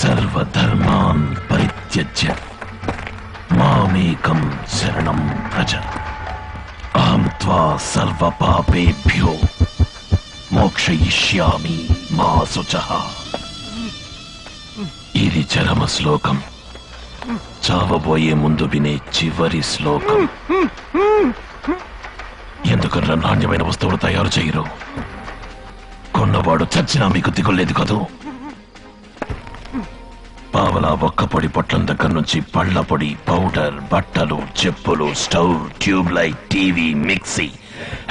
సర్వధర్మాన్ పరిత్యజ్య మామేకం శరణం వ్రజ అహం త్వా సర్వపాపేభ్యో మోక్షయిష్యామి మా శుచః. ఇది చరమ శ్లోకం, చావబోయే ముందు వినే చివరి శ్లోకం. ఎందుకన్నా నాణ్యమైన వస్తువులు తయారు చేయరు? కొన్నవాడు చచ్చినా మీకు దిగులేదు కదూ. పావలా ఒక్క పొడి పొట్లం దగ్గర నుంచి పళ్ళ పొడి, పౌడర్, బట్టలు, చెప్పులు, stove, tube light, TV, mixie,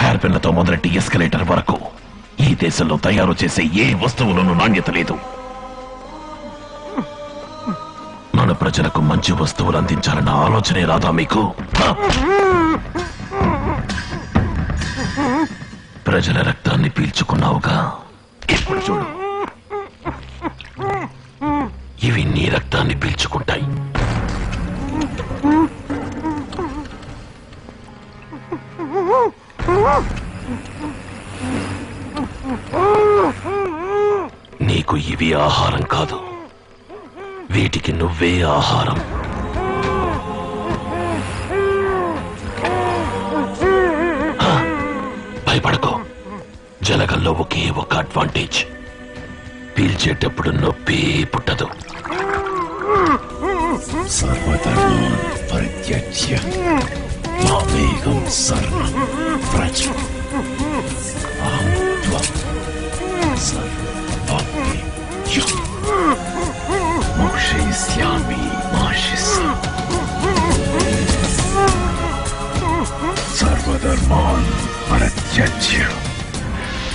hair పెన్లతో మొదలెట్టి ఎస్కలేటర్ వరకు ఈ దేశంలో తయారు చేసే ఏ వస్తువులోనూ నాణ్యత లేదు. మన ప్రజలకు మంచి వస్తువులు అందించాలన్న ఆలోచనే రాదా మీకు? ప్రజల రక్తాన్ని పీల్చుకున్నావుగా, ఇప్పుడు చూడు, ఇవి నీ రక్తాన్ని పీల్చుకుంటాయి. నీకు ఇవి ఆహారం కాదు, వీటికి నువ్వే ఆహారం. భయపడకో, జలగల్లో ఒకే ఒక అడ్వాంటేజ్, పీల్చేటప్పుడు నొప్పి పుట్టదు. సర్వధర్మాన్ పరిత్యజ్య మామేకం శరణం వ్రజ అహం త్వా సర్వపాపేభ్యో మోక్షయిష్యామి మా శుచః. సర్వధర్మాన్ పరిత్యజ్య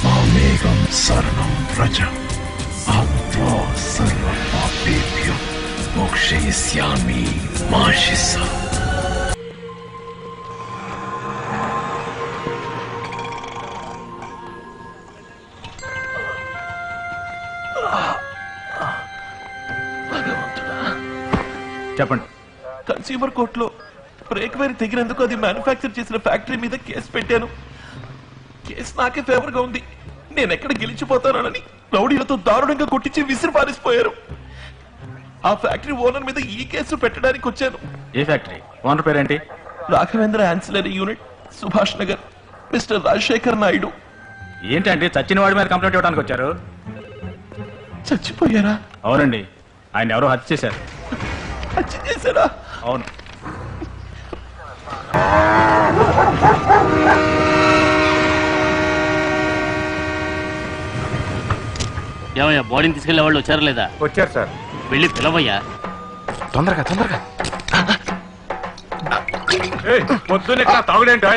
మామేకం శరణం వ్రజ అహం త్వా సర్వపాపేభ్యో మోక్షయిష్యామి మా శుచః. చెప్పండి. కన్స్యూమర్ కోర్టులో బ్రేక్ వైర్ తెగినందుకు అది మ్యానుఫ్యాక్చర్ చేసిన ఫ్యాక్టరీ మీద కేసు పెట్టాను. కేసు నాకే ఫేవర్ గా ఉంది. నేను ఎక్కడ గెలిచిపోతానని రౌడీలతో దారుణంగా కొట్టించి విసిరి పారిసిపోయారు. ఆ ఫ్యాక్టరీ ఓనర్ మీద ఈ కేసు పెట్టడానికి వచ్చాను. ఏ ఫ్యాక్టరీ ఓనర్ పేరేంటి? Raghavendra ancillary unit, Subhash Nagar, mister Rajasekhar Naidu. ఏంటంటే చచ్చిన వాడి మీద కంప్లైంట్ ఇవ్వడానికి వచ్చారు? చచ్చిపోయారా? అవునండి, ఆయన ఎవరో హత్య చేశారు. హత్య చేశారా? అవును. ఏమయ్యా, బాడీని తీసుకెళ్లే వాళ్ళు వచ్చారా లేదా? వచ్చారు సార్. వెళ్ళి పిలవయ్యా. తొందరగా తొందరగా. పొద్దున్న తాగుడేంటో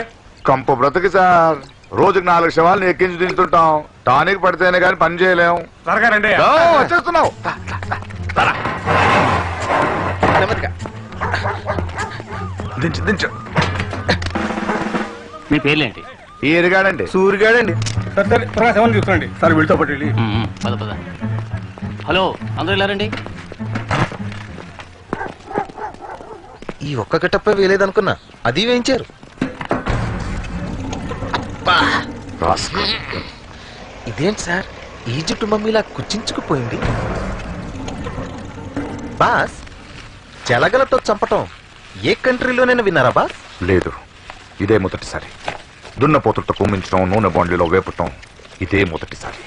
కంపు బ్రతుకు సార్. రోజుకి 4 శవాలను ఎక్కించి తింటుంటాం. టానిక్ పడితేనే కానీ పని చేయలేం. త్వరగా రండి. వచ్చేస్తున్నావు. దించు దించు. మీ పేర్లేంటి? ఈరిగాడండి. సూరిగాడండి. త్వరగా శవం చూసుకోండి సార్. వీళ్ళతో పాటు వెళ్ళి. పద పద. హలో, అందరూ వెళ్ళారండి. ఈ ఒక్క గెటప్పే వేయలేదనుకున్నా, అది వేయించారు. ఇదేంటి సార్, ఈజిప్ట్ మమ్మీలా కుచించుకుపోయింది. బాస్, జలగలతో చంపటం ఏ కంట్రీలోనైనా విన్నారా బాస్? లేదు, ఇదే మొదటిసారి. దున్నపోతులతో కుమ్మించడం, నూనె బాండ్లీలో వేపటం ఇదే మొదటిసారి.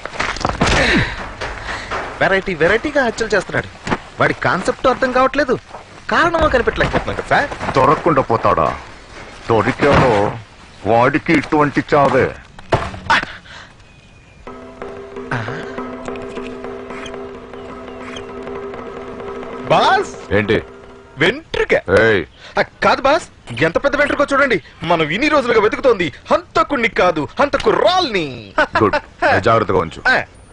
వెరైటీ వెరైటీగా హత్యలు చేస్తున్నాడు. వాడి కాన్సెప్ట్ అర్థం కావట్లేదు, కారణమో కనిపెట్టలేకపోతున్నాం కదా సార్. దొరకకుండా పోతాడా? దొరికాడో వాడికి ఇటువంటి చావే. బాస్, ఏంటి? వెంట్రుక కాదు బాస్, ఎంత పెద్ద వెంట్రుకో చూడండి. మనం ఇన్ని రోజులుగా వెతుకుతోంది హంతకుణ్ణి కాదు, హంతకురాల్ని. గుడ్, జాగ్రత్తగా ఉంచు.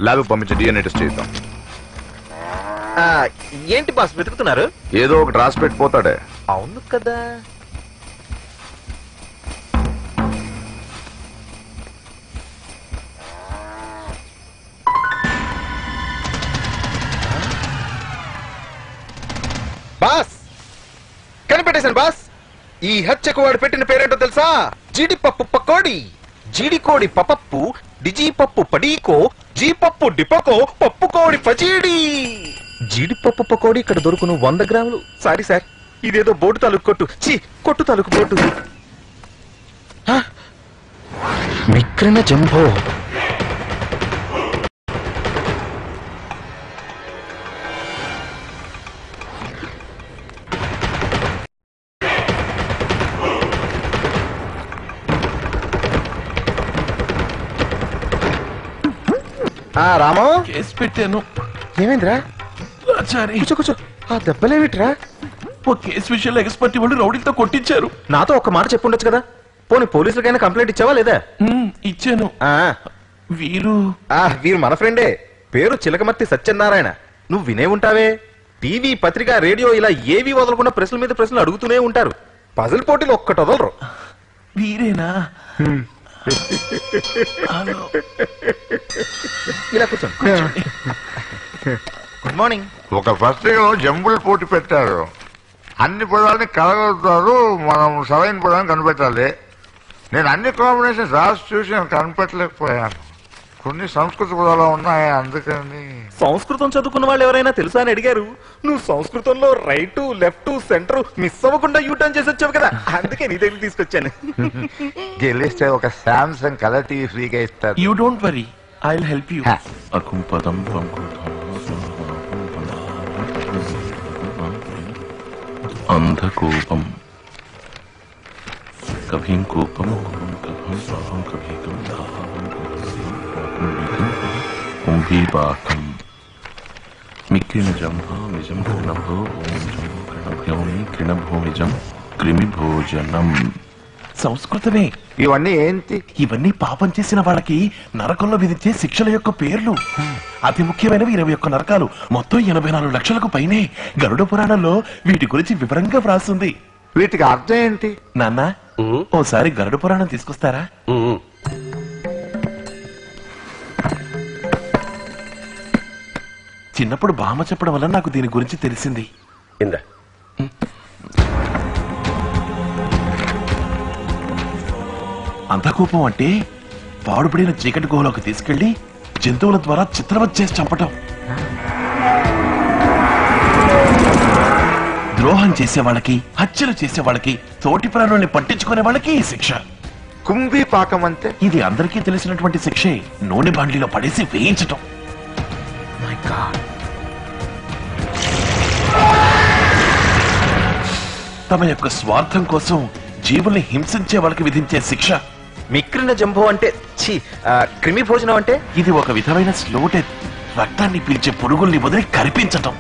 ల్యాబ్ పంపించి డిఎన్ఏ టెస్ట్ చేద్దాం. ఏంటి బాస్ వెతుకుతున్నారు? ఏదో ఒకటి రాసి పెట్టిపోతాడే. అవును కదా. పట్టేశాను బాస్. ఈ హత్యకు వాడు పెట్టిన పేరేంటో తెలుసా? జీడిపప్పు పకోడి. జీడికోడి పపప్పు, డిజీపప్పు పడీకో, జీపప్పు డిపకో, పప్పు కోడి పచీడి. జీడిపప్పు పకోడి ఇక్కడ దొరుకును 100 గ్రాములు. సారీ సార్, ఇదేదో బోటు తాలూకు కొట్టు. కొట్టు తాలూకు బోటు. మిక్రిన జంబో. రామో, కేసు పెట్టాను. ఏమైందిరా? ఆచారి, కూర్చో. ఆ దెబ్బలేమిట్రా? ఓ కేసు విషయంలో ఎక్స్పర్ట్ వాళ్ళు రౌడీలతో కొట్టించారు. నాతో ఒక మాట చెప్పుండొచ్చు కదా. పోనీ పోలీసులకైనా కంప్లైంట్ ఇచ్చావా లేదా? ఇచ్చాను. వీరు మన ఫ్రెండే. పేరు చిలకమర్తి సత్యనారాయణ. నువ్వు వినే ఉంటావే. టీవీ, పత్రిక, రేడియో ఇలా ఏవి వదలకుండా ప్రశ్నల మీద ప్రశ్నలు అడుగుతూనే ఉంటారు. పజిల్ పోటీలు ఒక్కటి వదలరు. వీరేనా? ఇలా కూర్చోండి. Good morning. ఒక పత్రికలో జంబుల్ పోటీ పెట్టారు. అన్ని పదాలని కలగలుగుతారు, మనం సరైన పదాన్ని కనిపెట్టాలి. నేను అన్ని కాంబినేషన్స్ రాసి చూసి నేను కనిపెట్టలేకపోయాను. కొన్ని సంస్కృత పదాలు ఉన్నాయి, అందుకని. సంస్కృతం చదువుకున్న వాళ్ళు ఎవరైనా తెలుసా అని అడిగారు. నువ్వు సంస్కృతంలో రైట్, లెఫ్ట్, సెంటర్ మిస్ అవ్వకుండా యూటర్న్ చేసి వచ్చావు కదా, అందుకే నీ దగ్గర తీసుకొచ్చాను. గెలిస్తే ఒక శాంసంగ్ కలర్ టీవీ ఫ్రీగా ఇస్తారు. You don't worry, I will help you. అంధకూపం కభీం కూపం కుంభీపాకం మిక్కిన జంభా నిజం కృణభో ఓం జంభో కృణభ్యోమి కృణభోమిజం క్రిమిభోజనం. సంస్కృతమే ఇవన్నీ ఏంటి? ఇవన్నీ పాపం చేసిన వాళ్ళకి నరకంలో విధించే శిక్షల యొక్క పేర్లు. అతి ముఖ్యమైనవి 21 నరకాలు, మొత్తం 84 లక్షలకు పైనే. గరుడ పురాణంలో వీటి గురించి వివరంగా వ్రాస్తుంది. వీటికి అర్థం ఏంటి? నాన్న, ఓసారి గరుడ పురాణం తీసుకొస్తారా? చిన్నప్పుడు బామ్మ చెప్పడం వల్ల నాకు దీని గురించి తెలిసింది. అంధకూపం అంటే పాడుపడిన చీకటి గుహలోకి తీసుకెళ్లి జంతువుల ద్వారా చిత్రవత్ చేసి చంపటం. ద్రోహం చేసే వాళ్ళకి, హత్యలు చేసే వాళ్ళకి, తోటి ప్రాణుల్ని పట్టించుకునే వాళ్ళకి ఈ శిక్ష. కుంభీపాకం అంటే? ఇది అందరికీ తెలిసినటువంటి శిక్షే. నూనె బాండ్లీలో పడేసి వేయించటం. తమ యొక్క స్వార్థం కోసం జీవుల్ని హింసించే వాళ్ళకి విధించే శిక్ష. మిక్రిన జంబో అంటే క్రిమి భోజనం అంటే? ఇది ఒక విధమైన స్లో డెత్. రక్తాన్ని పీల్చే పురుగుల్ని వదిలి కరిపించటం.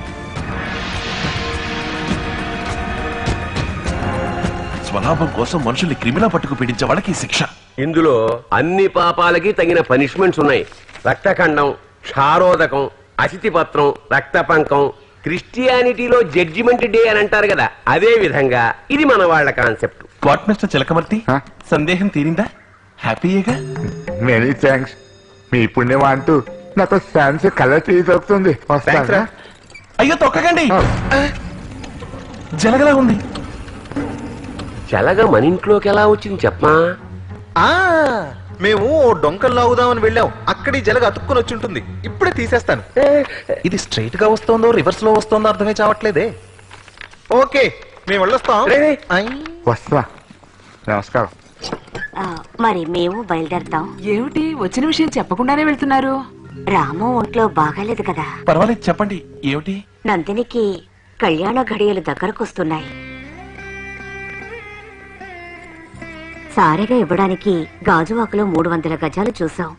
స్వలాభం కోసం మనుషుల్ని క్రిమిలా పట్టుకు పీడించే వాళ్ళకి శిక్ష. ఇందులో అన్ని పాపాలకి తగిన పనిష్మెంట్స్ ఉన్నాయి. రక్తఖండం, క్షారోదకం, అతిథిపత్రం, రక్తపంకం. క్రిస్టియానిటీలో జడ్జిమెంట్ డే అని అంటారు కదా, అదే విధంగా ఇది మన వాళ్ళ కాన్సెప్ట్. వాట్ మిస్టర్ చిలకమర్తి, సందేహం తీరిందా? హ్యాపీయేగా? Many thanks. మీ పుణ్యం అంటూ నాకు ఛాన్స్ కలర్ టీవీ దొరుకుతుంది. అయ్యో తొక్కకండి, జలగలా ఉంది. జలగ మన ఇంట్లోకి ఎలా వచ్చింది చెప్పమా? మేము డొంకలు లాగుదామని వెళ్ళాం, అక్కడి జలగ అతుక్కుని వచ్చి ఉంటుంది. ఇప్పుడే తీసేస్తాను. ఇది స్ట్రైట్ గా వస్తుందో రివర్స్ లో వస్తుందో అర్థమే చావట్లేదే. ఓకే, మేము వెళ్ళొస్తాం. వస్తా. నమస్కారం. మరి మేము బయలుదేరుతాం. ఏమిటి వచ్చిన విషయం చెప్పకుండానే వెళ్తున్నారు? రాము ఒంట్లో బాగాలేదు కదా. పర్వాలేదు, చెప్పండి. ఏమిటి? నందినికి కళ్యాణ ఘడియలు దగ్గరకొస్తున్నాయి. సారెగా ఇవ్వడానికి గాజువాకలో 300 గజాలు చూసాం.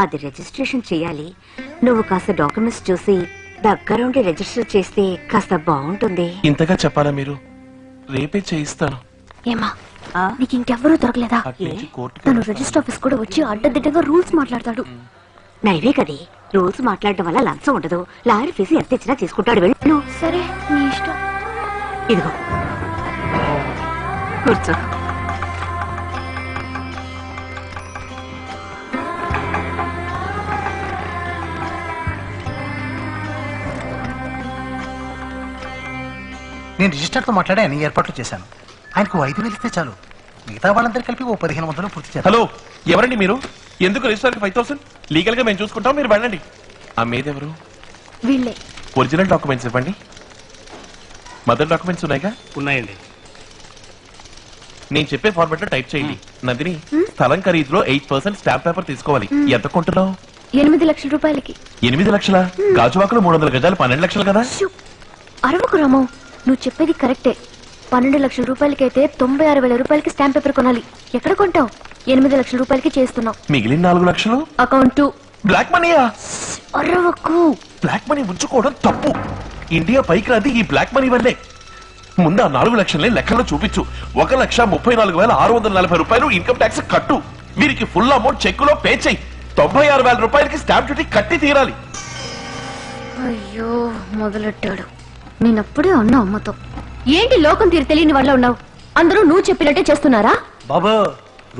అది రిజిస్ట్రేషన్ చేయాలి. నువ్వు కాస్త డాక్యుమెంట్స్ చూసి దగ్గరుండి రిజిస్టర్ చేస్తే కాస్త బాగుంటుంది. ఇంతగా చెప్పాలా మీరు? రేపే చేయిస్తాను. ఏమా, నీకు ఇంకెవ్వరూ దొరకలేదా? తను రిజిస్టర్ ఆఫీస్ కూడా వచ్చి అడ్డదిడ్డగా రూల్స్ మాట్లాడతాడు. నైవే కదే, రూల్స్ మాట్లాడటం వల్ల లంచం ఉండదు. లాయర్ ఫీజు ఎంత ఇచ్చినా తీసుకుంటాడు. వెళ్ళు. సరే, నీ ఇష్టం. ఇదిగో కూర్చో. నేను రిజిస్టర్తో మాట్లాడి అన్ని ఏర్పాట్లు చేశాను. ఆయనకు 5,000 ఇస్తే చాలు, మిగతా వాళ్ళందరూ కలిపి ఓ 1,500 పూర్తి చేస్తాను. హలో, ఎవరండి మీరు? ఎందుకు రిజిస్టర్కి 5,000? లీగల్ గా మేము చూసుకుంటాం, మీరు వెళ్ళండి. అమ్మేదెవరు? వీళ్ళే. ఒరిజినల్ డాక్యుమెంట్స్ ఇవ్వండి. మదర్ డాక్యుమెంట్స్ ఉన్నాయిగా? ఉన్నాయండి. నేను చెప్పే ఫార్మాట్ లో టైప్ చేయండి. నందిని, స్థలం ఖరీదులో 8% స్టాంప్ పేపర్ తీసుకోవాలి. ఎంత కొంటున్నావు? 8 లక్షల రూపాయలకి. 8 లక్షల? గాజువాకలో 300 గజాలు 12 లక్షలు కదా? అరవకు రామో, నువ్వు చెప్పేది కరెక్టే. 12 లక్షల రూపాయలకైతే 96,000 రూపాయలకి స్టాంప్ పేపర్ కొనాలి. ఎక్కడ కొంటావు? 8 లక్షల రూపాయలకి చేస్తున్నావు. మిగిలిన 4 లక్షలు అకౌంట్ బ్లాక్ మనీయా? అరవకు. బ్లాక్ మనీ ఉంచుకోవడం తప్పు. ఇండియా పైకి రాది ఈ బ్లాక్ మనీ వల్లే. ముందు ఆ 4 లక్షల్ని లెక్కల్లో చూపించు. 1,34,640 రూపాయలు ఇన్కమ్ ట్యాక్స్ కట్టు. వీరికి ఫుల్ అమౌంట్ చెక్కులో పే చెయ్యి. 96,000 రూపాయలకి స్టాంప్ డ్యూటీ కట్టి తీరాలి. అయ్యో మొదలెట్టాడు. నేనప్పుడే అన్నా అమ్మతో, ఏంటి లోకం తీరు తెలియని వాళ్ళ ఉన్నావు? అందరూ నువ్వు చెప్పినట్టే చేస్తున్నారా? బాబు,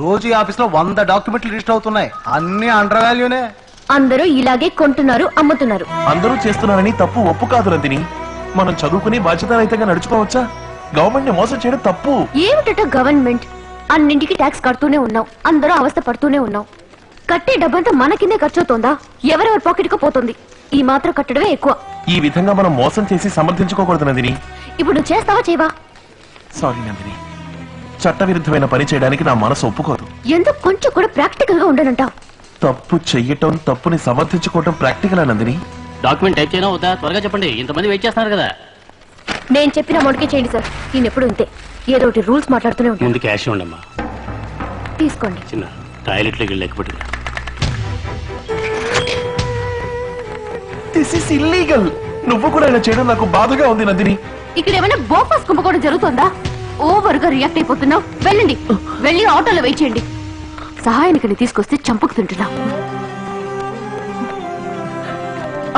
రోజు ఈ ఆఫీస్ లో 100 డాక్యుమెంట్లు రిజిస్టర్ అవుతున్నాయి, అన్ని అండర్ వాల్యూనే. అందరూ ఇలాగే కొంటున్నారు, అమ్ముతున్నారు. అందరూ చేస్తున్నారని తప్పు ఒప్పు కాదు నందిని. మనం చదువుకుని బాధ్యతారహితంగా నడుచుకోవచ్చా? గవర్నమెంట్ ని మోసం చేయడం తప్పు. ఏమిటట గవర్నమెంట్? అన్నింటికి ట్యాక్స్ కడుతూనే ఉన్నావు, అందరూ అవస్థ పడుతూనే ఉన్నావు. కట్టే డబ్బంతా మన కిందే ఖర్చు అవుతోందా? ఎవరెవరి పాకెట్ కు పోతుంది? ఈ మాత్రం కట్టడమే ఎక్కువ. ఈ విధంగా మనం మోసం చేసి సమర్థించుకోకూడదు నందిని. ఇప్పుడు నువ్వు చేస్తావా చేయవా? సారీ నందిని, చట్టవిరుద్ధమైన పని చేయడానికి నా మనసు ఒప్పుకోదు. ఎందుకు కొంచెం కూడా ప్రాక్టికల్ గా ఉండనంటావు? తప్పు చెయ్యటం, తప్పుని సమర్థించుకోవటం ప్రాక్టికల్ నందిని. డాక్యుమెంట్ టైప్ చేయనా వద్దా? త్వరగా చెప్పండి, ఇంతమంది వెయిట్ చేస్తున్నారు కదా. నేను చెప్పిన అమౌంట్కే చేయండి సార్. నేను ఎప్పుడు ఇంతే, ఏదో ఒకటి రూల్స్ మాట్లాడుతూనే ఉంటాను. ముందు క్యాష్ ఉండమ్మా. తీసుకోండి. చిన్న టాయిలెట్లోకి వెళ్ళి లేకపోతే దిస్ ఇస్ ఇల్లీగల్. నువ్వు కూడా ఇలా చేయడం నాకు బాధగా ఉంది నందిని. ఇక్కడ ఏమైనా బోఫాస్ కుంభకోణం జరుగుతుందా? ఓవర్ గా రియాక్ట్ అయిపోతున్నావు. వెళ్ళండి, వెళ్ళి ఆటోలో వెయిట్ చేయండి. సహాయానికి తీసుకొస్తే చంపుకు తింటున్నా.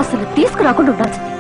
అసలు తీసుకురాకుండా ఉండాల్సింది.